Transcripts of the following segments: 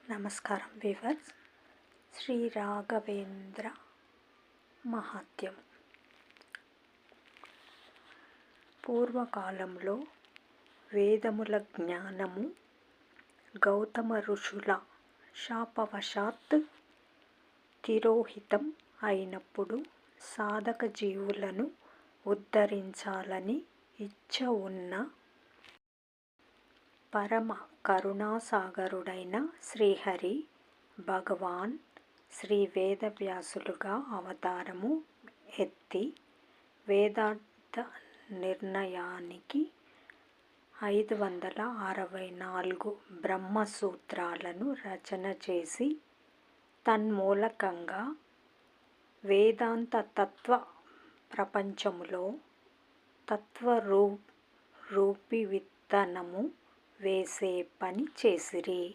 నమస్కారం వీవర్స్. శ్రీ రాఘవేంద్ర మహాత్యం. పూర్వకాలంలో వేదముల జ్ఞానము గౌతమ ఋషుల శాపవశాత్ తిరోహితం అయినప్పుడు సాధక జీవులను ఉద్ధరించాలని ఇచ్ఛ ఉన్న పరమ కరుణాసాగరుడైన శ్రీహరి భగవాన్ శ్రీ వేదవ్యాసులుగా అవతారము ఎత్తి వేదాంత నిర్ణయానికి 564 బ్రహ్మసూత్రాలను రచన చేసి తన్మూలకంగా వేదాంత తత్వ ప్రపంచములో తత్వరూపి విత్తనము వేసే పని చేసిరి.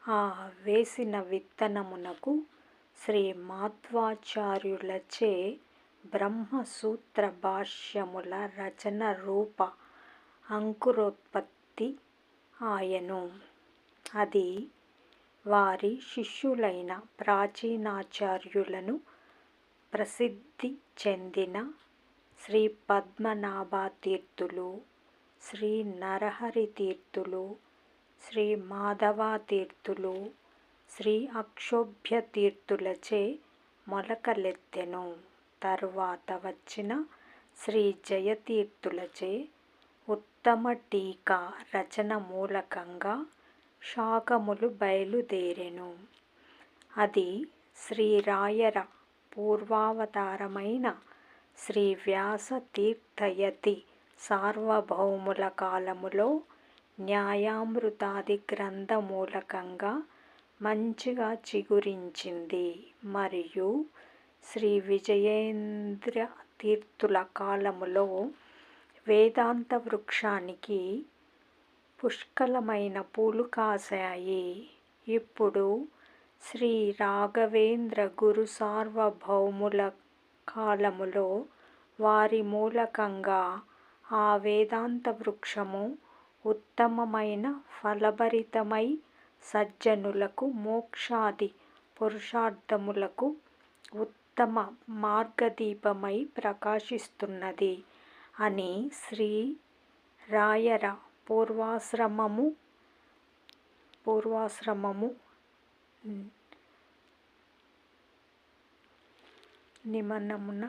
ఆ వేసిన విత్తనమునకు శ్రీ మాధ్వాచార్యులచే బ్రహ్మసూత్ర భాష్యముల రచన రూప అంకురోత్పత్తి ఆయను. అది వారి శిష్యులైన ప్రాచీనాచార్యులను ప్రసిద్ధి చెందిన శ్రీ పద్మనాభతీర్థులు, శ్రీ నరహరితీర్థులు, శ్రీ మాధవతీర్థులు, శ్రీ అక్షోభ్యతీర్థులచే మొలకలెత్తెను. తరువాత వచ్చిన శ్రీ జయతీర్థులచే ఉత్తమ టీకా రచన మూలకంగా శాఖములు బయలుదేరెను. అది శ్రీ రాయర పూర్వావతారమైన శ్రీ వ్యాసతీర్థయతి సార్వభౌముల కాలములో న్యాయామృతాది గ్రంథ మూలకంగా మంచిగా చిగురించింది. మరియు శ్రీ విజయేంద్ర తీర్థుల కాలములో వేదాంత వృక్షానికి పుష్కలమైన పూలు కాశాయి. ఇప్పుడు శ్రీ రాఘవేంద్ర గురు సార్వభౌముల కాలములో వారి మూలకంగా ఆ వేదాంత వృక్షము ఉత్తమమైన ఫలభరితమై సజ్జనులకు మోక్షాది పురుషార్థములకు ఉత్తమ మార్గదీపమై ప్రకాశిస్తున్నది అని శ్రీ రాయర పూర్వాశ్రమము నిమనమున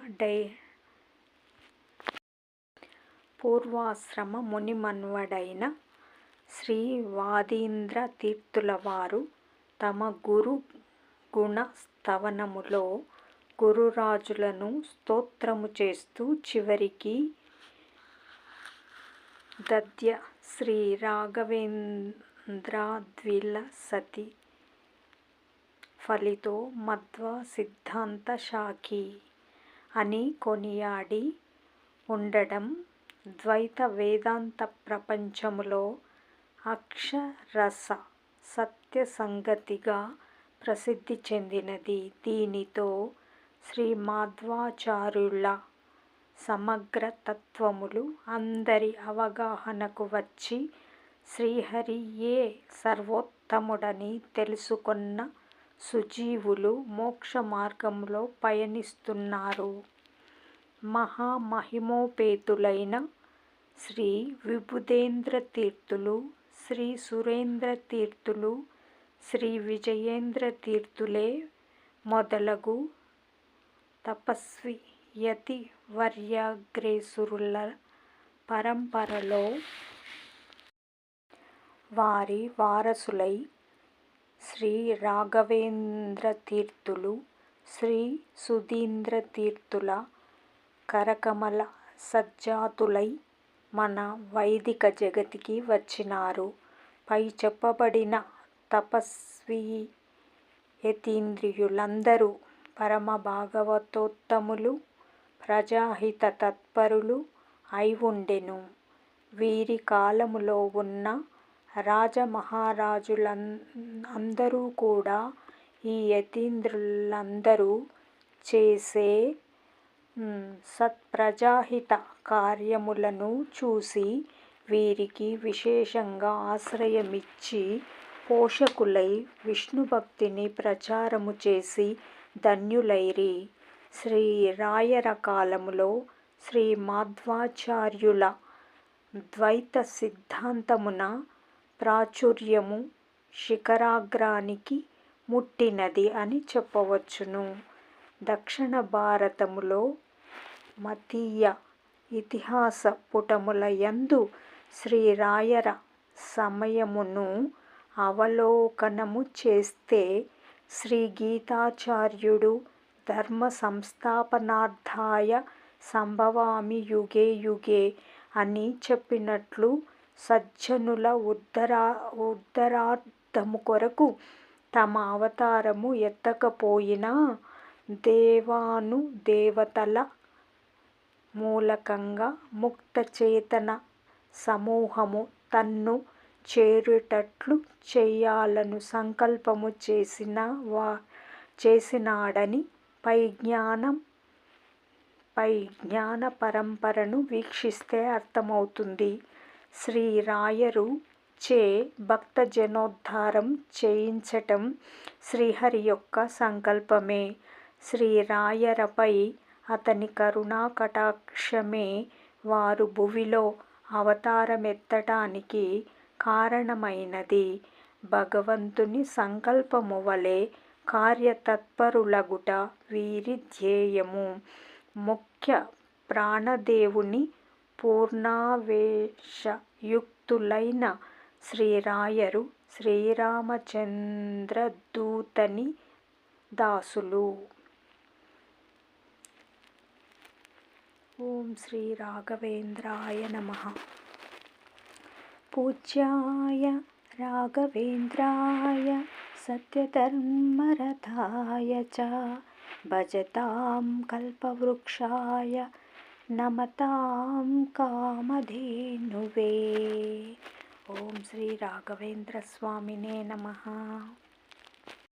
పూర్వాశ్రమ మునిమన్వడైన శ్రీ వాదీంద్ర తీర్థుల వారు తమ గురు గుణ స్తవనములో గురురాజులను స్తోత్రము చేస్తూ చివరికి దద్య శ్రీ రాఘవేంద్రాద్విలసతి ఫలితో మధ్వ సిద్ధాంత శాఖి అని కొనియాడి ఉండడం ద్వైత వేదాంత ప్రపంచములో అక్షరశ సత్య సంగతిగా ప్రసిద్ధి చెందినది. దీనితో శ్రీ మాధ్వాచార్యుల సమగ్ర తత్వములు అందరి అవగాహనకు వచ్చి శ్రీహరియే సర్వోత్తముడని తెలుసుకొన్న సుజీవులు మోక్ష మార్గంలో పయనిస్తున్నారు. మహామహిమోపేతులైన శ్రీ విబుధేంద్ర తీర్థులు, శ్రీ సురేంద్ర తీర్థులు, శ్రీ విజయేంద్ర తీర్థులే మొదలగు తపస్వి యతి వర్యాగ్రేసురుల పరంపరలో వారి వారసులై శ్రీ రాఘవేంద్ర తీర్థులు, శ్రీ సుధీంద్ర తీర్థుల కరకమల సజ్జాతులై మన వైదిక జగతికి వచ్చినారు. పై చెప్పబడిన తపస్వి యతీంద్రియులందరూ పరమ భాగవతోత్తములు, ప్రజాహిత తత్పరులు అయి ఉండెను. వీరి కాలములో ఉన్న రాజమహారాజులందరూ కూడా ఈ యతీంద్రులందరూ చేసే సత్ప్రజాహిత కార్యములను చూసి వీరికి విశేషంగా ఆశ్రయమిచ్చి పోషకులై విష్ణుభక్తిని ప్రచారము చేసి ధన్యులైరి. శ్రీ రాయర కాలములో శ్రీ మాధ్వాచార్యుల ద్వైత సిద్ధాంతమున ప్రాచుర్యము శిఖరాగ్రానికి ముట్టినది అని చెప్పవచ్చును. దక్షిణ భారతములో మతీయ ఇతిహాస పుటముల యందు శ్రీ రాయర సమయమును అవలోకనము చేస్తే శ్రీ గీతాచార్యుడు ధర్మ సంస్థాపనార్థాయ సంభవామి యుగే యుగే అని చెప్పినట్లు సజ్జనుల ఉద్ధరార్థము కొరకు తమ అవతారము ఎత్తకపోయినా దేవాను దేవతల మూలకంగా ముక్త చేతన సమూహము తన్ను చేరుటట్లు చేయాలను సంకల్పము చేసినాడని పై జ్ఞాన పరంపరను వీక్షిస్తే అర్థమవుతుంది. శ్రీ రాయరు చే భక్త జనోద్ధారం చేయించటం శ్రీహరి యొక్క సంకల్పమే. శ్రీ రాయరపై అతని కరుణా కటాక్షమే వారు భువిలో అవతారమెత్తటానికి కారణమైనది. భగవంతుని సంకల్పము వలె కార్యతత్పరులగుట వీరి ధ్యేయము. ముఖ్య ప్రాణదేవుని పూర్ణావేశయుక్తులైన శ్రీరాయరు శ్రీరామచంద్రదూతని దాసులు. ఓం శ్రీ రాఘవేంద్రాయ నమః. పూజ్యాయ రాఘవేంద్రాయ సత్యధర్మరథాయ చ భజతాం కల్పవృక్షాయ నమతాం కామధేనువే. ఓం శ్రీ రాఘవేంద్ర స్వామినే నమః.